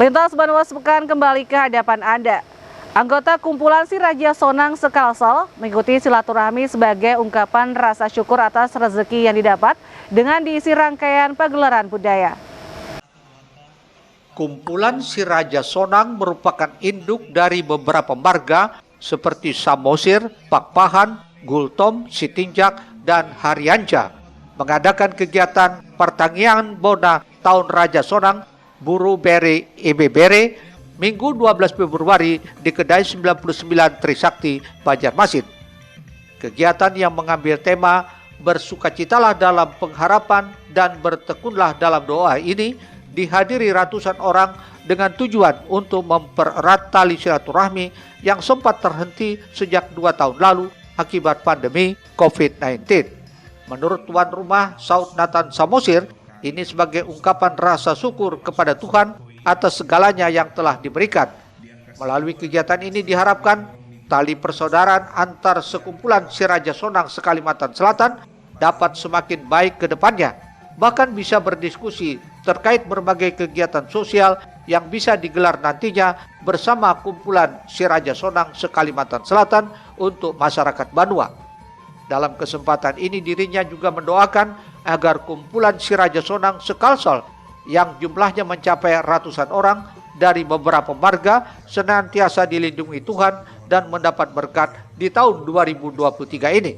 Lintas Banua Sepekan kembali ke hadapan Anda. Anggota kumpulan Si Raja Sonang Sekalsel mengikuti silaturahmi sebagai ungkapan rasa syukur atas rezeki yang didapat dengan diisi rangkaian pagelaran budaya. Kumpulan Si Raja Sonang merupakan induk dari beberapa marga seperti Samosir, Pakpahan, Gultom, Sitinjak, dan Haryanca mengadakan kegiatan pertanian Bona Tahun Raja Sonang Buru Bere Ebe Bere Minggu 12 Februari di Kedai 99 Trisakti, Banjarmasin. Kegiatan yang mengambil tema bersukacitalah dalam pengharapan dan bertekunlah dalam doa ini dihadiri ratusan orang dengan tujuan untuk mempererat tali silaturahmi yang sempat terhenti sejak 2 tahun lalu akibat pandemi COVID-19. Menurut tuan rumah Saud Nathan Samosir, ini sebagai ungkapan rasa syukur kepada Tuhan atas segalanya yang telah diberikan. Melalui kegiatan ini diharapkan tali persaudaraan antar sekumpulan Si Raja Sonang se-Kalimantan Selatan dapat semakin baik ke depannya. Bahkan bisa berdiskusi terkait berbagai kegiatan sosial yang bisa digelar nantinya bersama kumpulan Si Raja Sonang se-Kalimantan Selatan untuk masyarakat Banua. Dalam kesempatan ini dirinya juga mendoakan agar kumpulan Si Raja Sonang Sekalsel yang jumlahnya mencapai ratusan orang dari beberapa marga senantiasa dilindungi Tuhan dan mendapat berkat di tahun 2023 ini.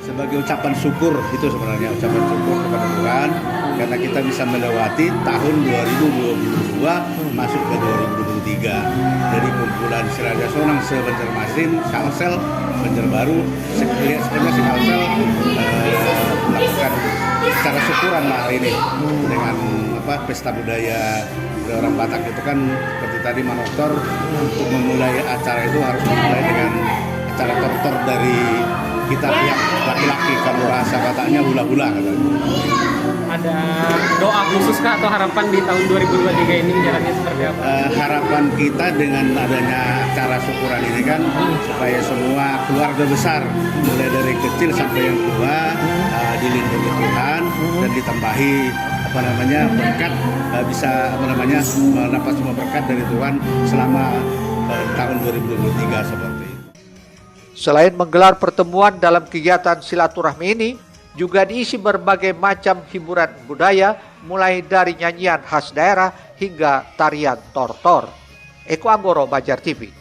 Sebagai ucapan syukur, itu sebenarnya ucapan syukur kepada Tuhan karena kita bisa melewati tahun 2022 masuk ke 2023. Dari kumpulan Si Raja Sonang se-Banjarmasin, Kalsel, Banjarbaru, sebenarnya Si Kalsel melakukan secara syukuran hari ini dengan pesta budaya orang Batak itu kan seperti tadi Manoktor. Untuk memulai acara itu harus dimulai dengan acara tortor dari kita pihak laki-laki, kalau bahasa Bataknya hula-hula katanya. Ada doa khusus kah atau harapan di tahun 2023 ini jalannya seperti apa? Harapan kita dengan adanya acara syukuran ini kan supaya semua keluarga besar mulai dari kecil sampai yang tua dilindungi Tuhan dan ditambahi berkat, bisa mendapat semua berkat dari Tuhan selama tahun 2023 seperti itu. Selain menggelar pertemuan dalam kegiatan silaturahmi ini, juga diisi berbagai macam hiburan budaya, mulai dari nyanyian khas daerah hingga tarian tortor. Eko Anggoro, Banjar TV.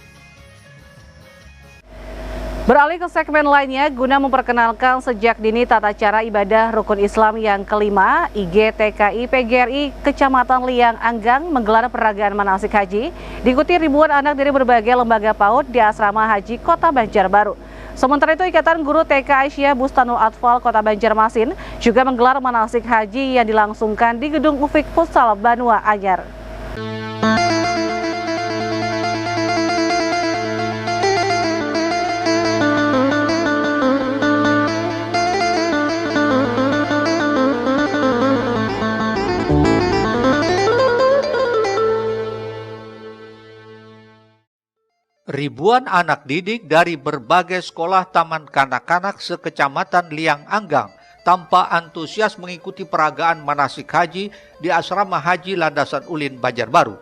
Beralih ke segmen lainnya, guna memperkenalkan sejak dini tata cara ibadah Rukun Islam yang kelima, IGTKI PGRI Kecamatan Liang Anggang menggelar peragaan manasik haji, diikuti ribuan anak dari berbagai lembaga PAUD di Asrama Haji Kota Banjarbaru. Sementara itu, Ikatan Guru TK Aisyah Bustanul Atfal Kota Banjarmasin juga menggelar manasik haji yang dilangsungkan di Gedung Ufik Futsal Banua Anyar. Ribuan anak didik dari berbagai sekolah taman kanak-kanak sekecamatan Liang Anggang tanpa antusias mengikuti peragaan manasik haji di Asrama Haji Landasan Ulin Banjarbaru.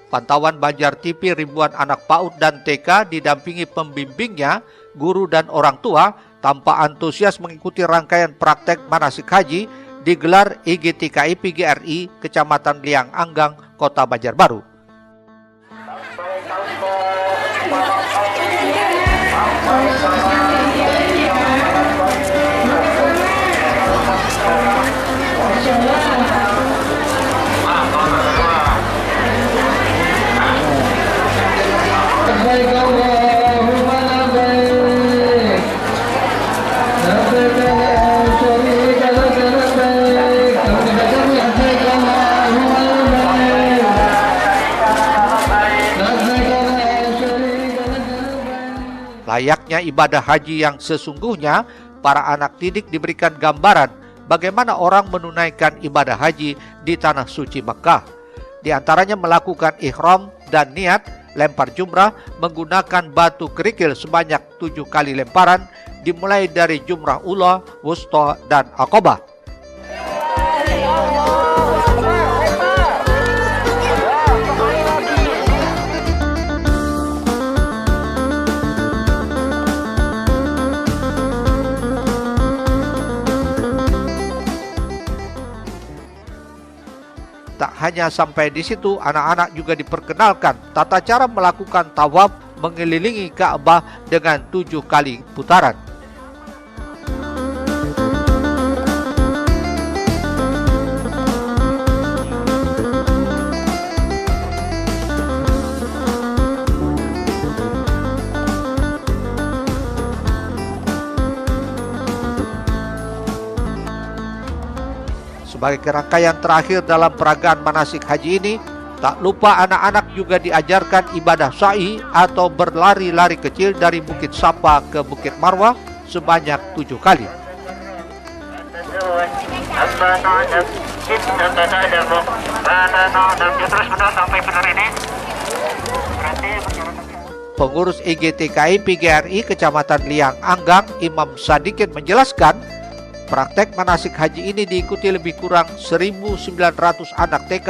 Pantauan Banjar TV, ribuan anak PAUD dan TK didampingi pembimbingnya, guru dan orang tua tanpa antusias mengikuti rangkaian praktek manasik haji digelar IGTKI PGRI Kecamatan Liang Anggang, Kota Banjarbaru. Layaknya ibadah haji yang sesungguhnya, para anak didik diberikan gambaran bagaimana orang menunaikan ibadah haji di Tanah Suci Mekah. Di antaranya melakukan ihram dan niat lempar jumrah menggunakan batu kerikil sebanyak 7 kali lemparan, dimulai dari jumrah ula, wusta, dan aqabah. hanya sampai di situ, anak-anak juga diperkenalkan tata cara melakukan tawaf mengelilingi Ka'bah dengan 7 kali putaran. Sebagai rangkaian terakhir dalam peragaan manasik haji ini, tak lupa anak-anak juga diajarkan ibadah sa'i atau berlari-lari kecil dari Bukit Safa ke Bukit Marwah sebanyak 7 kali. Pengurus IGTKI PGRI Kecamatan Liang Anggang, Imam Sadikin menjelaskan, praktek manasik haji ini diikuti lebih kurang 1.900 anak TK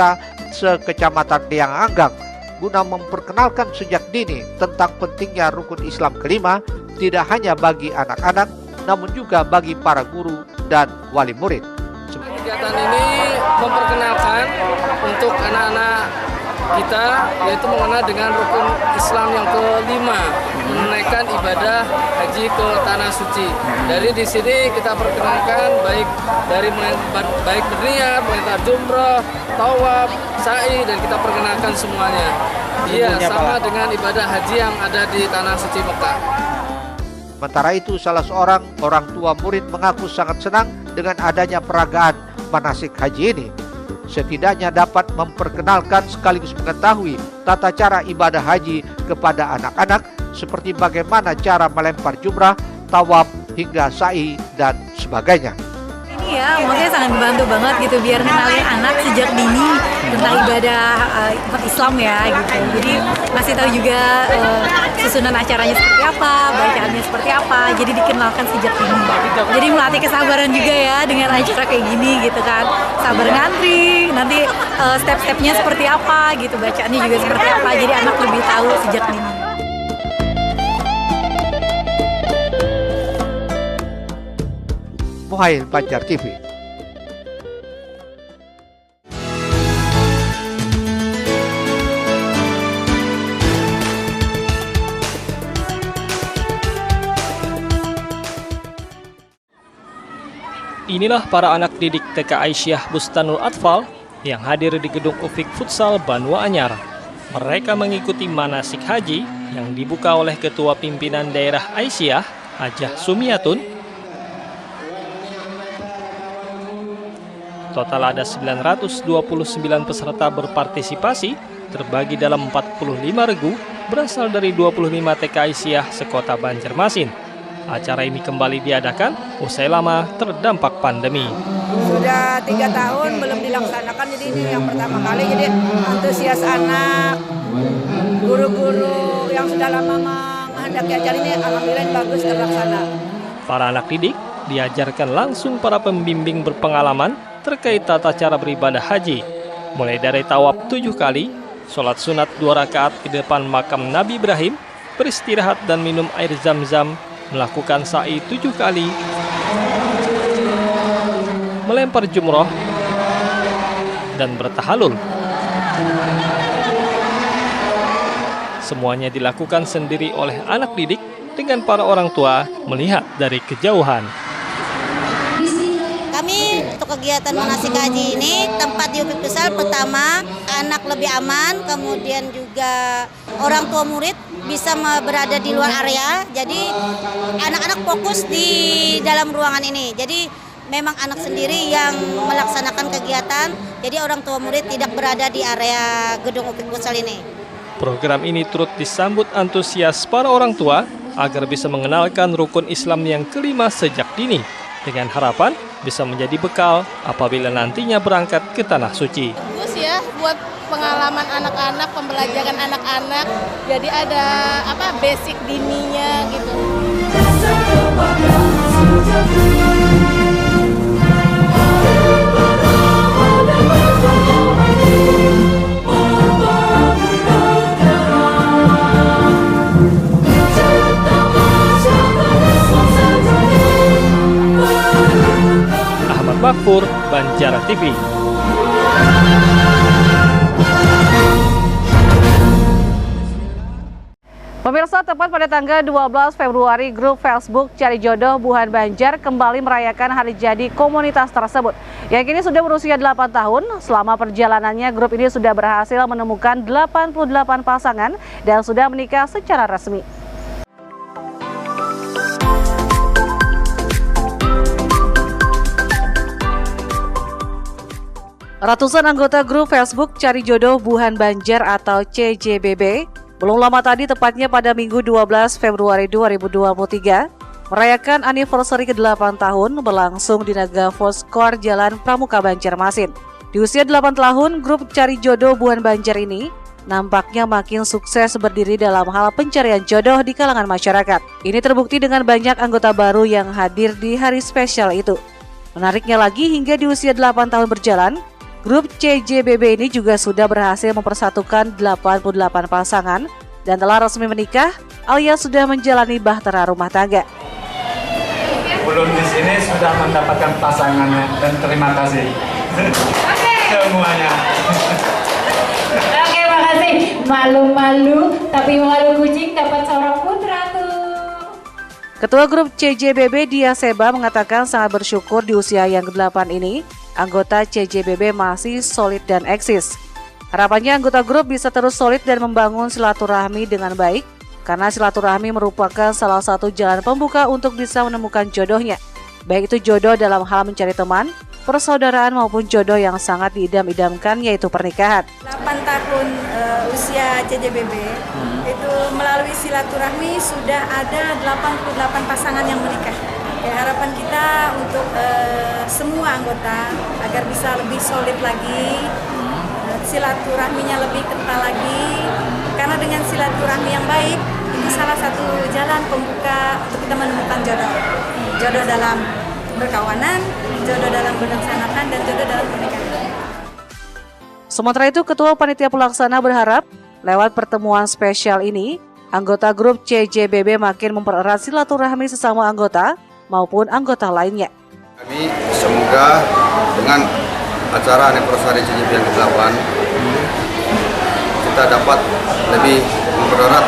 se-Kecamatan Liang Anggang guna memperkenalkan sejak dini tentang pentingnya rukun Islam kelima tidak hanya bagi anak-anak namun juga bagi para guru dan wali murid. Kegiatan ini memperkenalkan untuk anak-anak kita, yaitu mengenal dengan rukun Islam yang kelima, menunaikan ibadah haji ke tanah suci. Dari di sini kita perkenalkan baik berniat, melempar jumroh, tawaf, sa'i, dan kita perkenalkan semuanya. Iya, sama dengan ibadah haji yang ada di tanah suci Mekah. Sementara itu, salah seorang orang tua murid mengaku sangat senang dengan adanya peragaan manasik haji ini. Setidaknya dapat memperkenalkan sekaligus mengetahui tata cara ibadah haji kepada anak-anak seperti bagaimana cara melempar jumrah, tawaf, hingga sa'i, dan sebagainya. Ini ya, maksudnya sangat membantu banget gitu biar kenalin anak sejak dini tentang ibadah Islam ya gitu. Jadi ngasih tahu juga susunan acaranya seperti apa, bacaannya seperti apa. Jadi dikenalkan sejak dini. Jadi melatih kesabaran juga ya dengan acara kayak gini gitu kan. Sabar ngantri, nanti step-stepnya seperti apa gitu, bacaannya juga seperti apa. Jadi anak lebih tahu sejak dini. Muhail Banjar TV. Inilah para anak didik TK Aisyah Bustanul Atfal yang hadir di gedung Ufik Futsal Banua Anyar. Mereka mengikuti manasik haji yang dibuka oleh Ketua Pimpinan Daerah Aisyah, Hajah Sumiatun. Total ada 929 peserta berpartisipasi, terbagi dalam 45 regu, berasal dari 25 TK Aisyah sekota Banjarmasin. Acara ini kembali diadakan usai lama terdampak pandemi. Sudah 3 tahun belum dilaksanakan, jadi ini yang pertama kali. Jadi antusias anak, guru-guru yang sudah lama menghendaki acara ini, alhamdulillah bagus terlaksana. Para anak didik diajarkan langsung para pembimbing berpengalaman terkait tata cara beribadah haji, mulai dari tawaf 7 kali, sholat sunat 2 rakaat di depan makam Nabi Ibrahim, beristirahat dan minum air zam-zam, melakukan sa'i 7 kali, melempar jumroh, dan bertahalul. Semuanya dilakukan sendiri oleh anak didik dengan para orang tua melihat dari kejauhan. Kami untuk kegiatan manasik haji ini tempat di Ufik Futsal, pertama anak lebih aman, kemudian juga orang tua murid bisa berada di luar area. Jadi anak-anak fokus di dalam ruangan ini. Jadi memang anak sendiri yang melaksanakan kegiatan. Jadi orang tua murid tidak berada di area gedung Ufik Futsal ini. Program ini turut disambut antusias para orang tua agar bisa mengenalkan rukun Islam yang kelima sejak dini, dengan harapan bisa menjadi bekal apabila nantinya berangkat ke Tanah Suci. Bagus ya buat pengalaman anak-anak, pembelajaran anak-anak. Jadi ada basic dininya gitu. Makfur, Banjar TV. Pemirsa, tepat pada tanggal 12 Februari, grup Facebook Cari Jodoh Buhan Banjar kembali merayakan hari jadi komunitas tersebut. Yang kini sudah berusia 8 tahun, selama perjalanannya grup ini sudah berhasil menemukan 88 pasangan dan sudah menikah secara resmi. Ratusan anggota grup Facebook Cari Jodoh Buhan Banjar atau CJBB belum lama tadi, tepatnya pada Minggu 12 Februari 2023, merayakan anniversary ke-8 tahun berlangsung di Naga Foursquare Jalan Pramuka Banjarmasin. Di usia 8 tahun, grup Cari Jodoh Buhan Banjar ini nampaknya makin sukses berdiri dalam hal pencarian jodoh di kalangan masyarakat. Ini terbukti dengan banyak anggota baru yang hadir di hari spesial itu. Menariknya lagi, hingga di usia 8 tahun berjalan, grup CJBB ini juga sudah berhasil mempersatukan 88 pasangan dan telah resmi menikah alias sudah menjalani bahtera rumah tangga. Belum di sini sudah mendapatkan pasangannya dan terima kasih semuanya. Oke, makasih. Malu-malu tapi malu kucing dapat seorang putra tuh. Ketua grup CJBB Dia Seba mengatakan sangat bersyukur di usia yang ke-8 ini anggota CJBB masih solid dan eksis. Harapannya anggota grup bisa terus solid dan membangun silaturahmi dengan baik, karena silaturahmi merupakan salah satu jalan pembuka untuk bisa menemukan jodohnya. Baik itu jodoh dalam hal mencari teman, persaudaraan maupun jodoh yang sangat diidam-idamkan yaitu pernikahan. 8 tahun usia CJBB itu melalui silaturahmi sudah ada 88 pasangan yang menikah. Ya, harapan kita untuk semua anggota agar bisa lebih solid lagi, silaturahminya lebih kental lagi, karena dengan silaturahmi yang baik itu salah satu jalan pembuka untuk kita menemukan jodoh dalam berkawanan, jodoh dalam berencanakan, dan jodoh dalam pernikahan. Sementara itu, Ketua Panitia Pelaksana berharap lewat pertemuan spesial ini, anggota grup CJBB makin mempererat silaturahmi sesama anggota maupun anggota lainnya. Kami semoga dengan acara anniversary CJBB yang ke-8 kita dapat lebih mempererat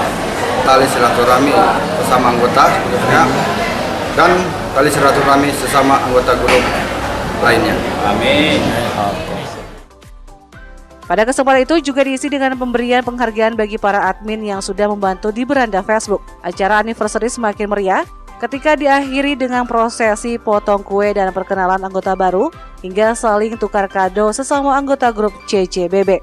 tali silaturahmi sesama anggota khususnya dan tali silaturahmi sesama anggota grup lainnya. Amin. Pada kesempatan itu juga diisi dengan pemberian penghargaan bagi para admin yang sudah membantu di beranda Facebook. Acara anniversary semakin meriah ketika diakhiri dengan prosesi potong kue dan perkenalan anggota baru hingga saling tukar kado sesama anggota grup CJBB.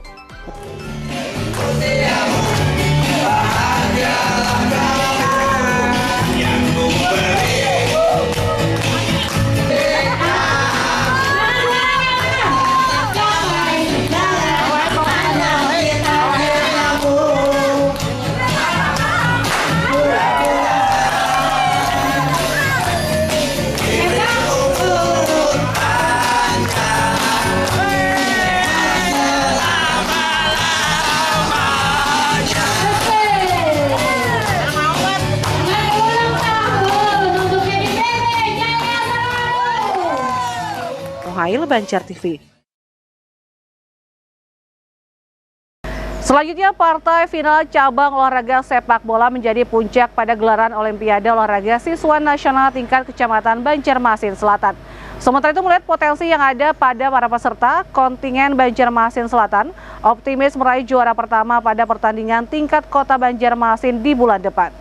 Muhail, Banjar TV. Selanjutnya, partai final cabang olahraga sepak bola menjadi puncak pada gelaran Olimpiade Olahraga Siswa Nasional tingkat Kecamatan Banjarmasin Selatan. Sementara itu, melihat potensi yang ada pada para peserta, kontingen Banjarmasin Selatan optimis meraih juara pertama pada pertandingan tingkat kota Banjarmasin di bulan depan.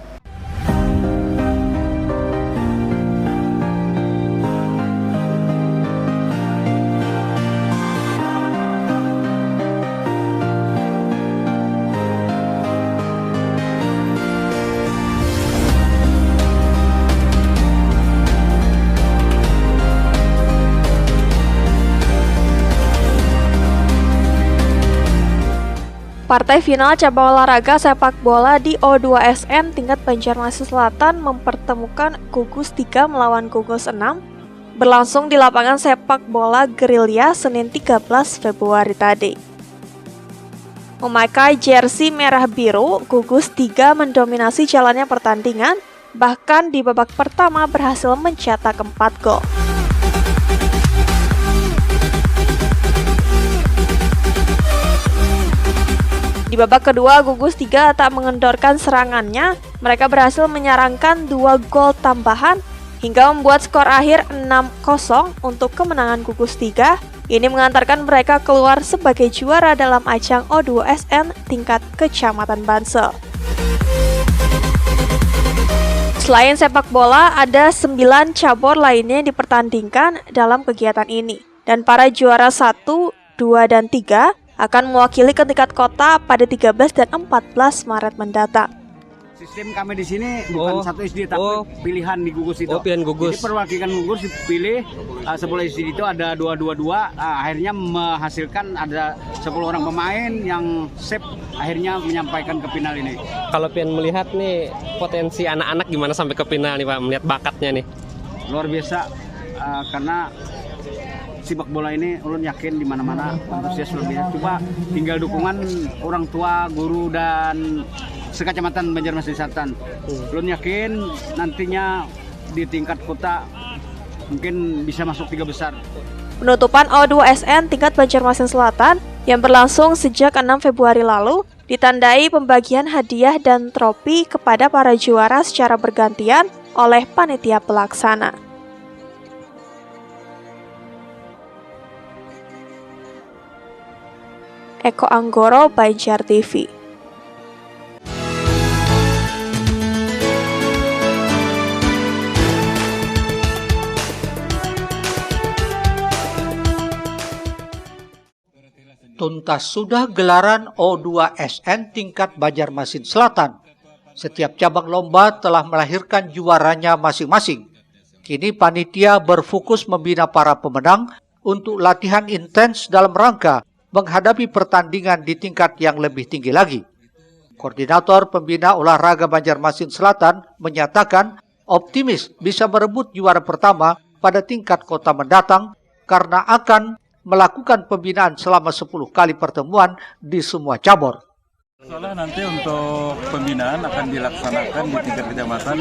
Partai final cabang olahraga sepak bola di O2SN tingkat Banjarmasin Selatan mempertemukan Gugus 3 melawan Gugus 6 berlangsung di lapangan sepak bola Gerilya Senin 13 Februari tadi. Memakai jersey merah biru, Gugus 3 mendominasi jalannya pertandingan, bahkan di babak pertama berhasil mencetak 4 gol. Di babak kedua, Gugus 3 tak mengendorkan serangannya. Mereka berhasil menyarangkan 2 gol tambahan hingga membuat skor akhir 6-0 untuk kemenangan Gugus 3. Ini mengantarkan mereka keluar sebagai juara dalam ajang O2SN tingkat Kecamatan Bansel. Selain sepak bola, ada 9 cabur lainnya yang dipertandingkan dalam kegiatan ini. Dan para juara 1, 2, dan 3 akan mewakili ke tingkat kota pada 13 dan 14 Maret mendatang. Sistem kami di sini bukan satu SD tapi pilihan di gugus itu. Pilihan gugus. Jadi perwakilan gugus dipilih 10 SD itu ada 2-2-2. Akhirnya menghasilkan ada 10 orang pemain yang save akhirnya menyampaikan ke final ini. Kalau pian melihat nih potensi anak-anak gimana sampai ke final nih Pak, melihat bakatnya nih. Luar biasa karena sepak bola ini ulun yakin di mana-mana antusias lebih. Coba tinggal dukungan orang tua, guru dan sekecamatan Banjarmasin Selatan. Ulun yakin nantinya di tingkat kota mungkin bisa masuk 3 besar. Penutupan O2SN tingkat Banjarmasin Selatan yang berlangsung sejak 6 Februari lalu ditandai pembagian hadiah dan trofi kepada para juara secara bergantian oleh panitia pelaksana. Eko Anggoro, Banjar TV. Tuntas sudah gelaran O2SN tingkat Banjarmasin Selatan. Setiap cabang lomba telah melahirkan juaranya masing-masing. Kini panitia berfokus membina para pemenang untuk latihan intens dalam rangka menghadapi pertandingan di tingkat yang lebih tinggi lagi. Koordinator Pembina Olahraga Banjarmasin Selatan menyatakan optimis bisa merebut juara pertama pada tingkat kota mendatang karena akan melakukan pembinaan selama 10 kali pertemuan di semua cabur. Soalnya nanti untuk pembinaan akan dilaksanakan di tingkat kecamatan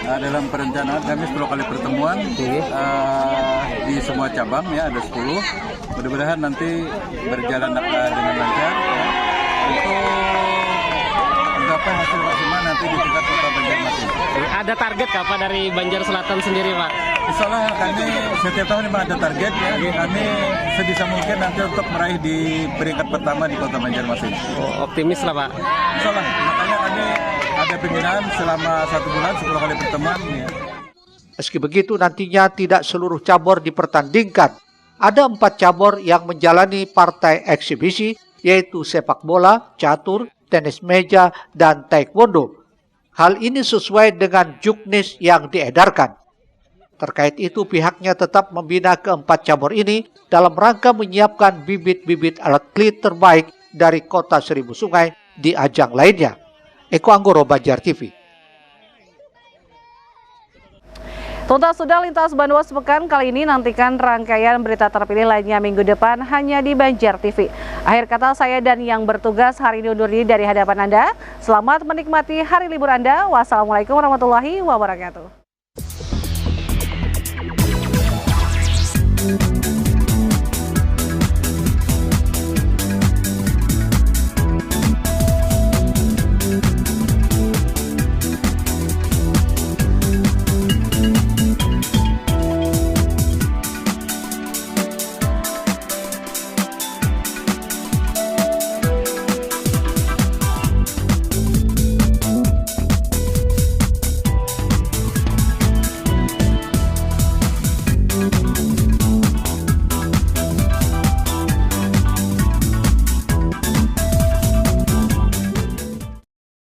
dalam perencanaan kami 10 kali pertemuan di semua cabang ya ada 10. Mudah-mudahan nanti berjalan dengan lancar untuk mencapai hasil maksimal nanti di tingkat kota Banjarmasin. Ada target Pak dari Banjar Selatan sendiri Pak? Insyaallah kami setiap tahun memang ada target ya. Kami sebisa mungkin nanti untuk meraih di peringkat pertama di kota Banjarmasin. Optimis lah Pak. Insyaallah, makanya kami ada pembinaan selama 1 bulan 10 kali pertemuan. Ya. Meski begitu nantinya tidak seluruh cabur dipertandingkan. Ada 4 cabur yang menjalani partai eksibisi yaitu sepak bola, catur, tenis meja, dan taekwondo. Hal ini sesuai dengan juknis yang diedarkan. Terkait itu pihaknya tetap membina ke-4 cabur ini dalam rangka menyiapkan bibit-bibit atlet terbaik dari kota Seribu Sungai di ajang lainnya. Eko Anggoro, Banjar TV. Tuntas sudah lintas Bandung sepekan, kali ini nantikan rangkaian berita terpilih lainnya minggu depan hanya di Banjar TV. Akhir kata saya dan yang bertugas hari ini undur diri dari hadapan Anda. Selamat menikmati hari libur Anda. Wassalamualaikum warahmatullahi wabarakatuh.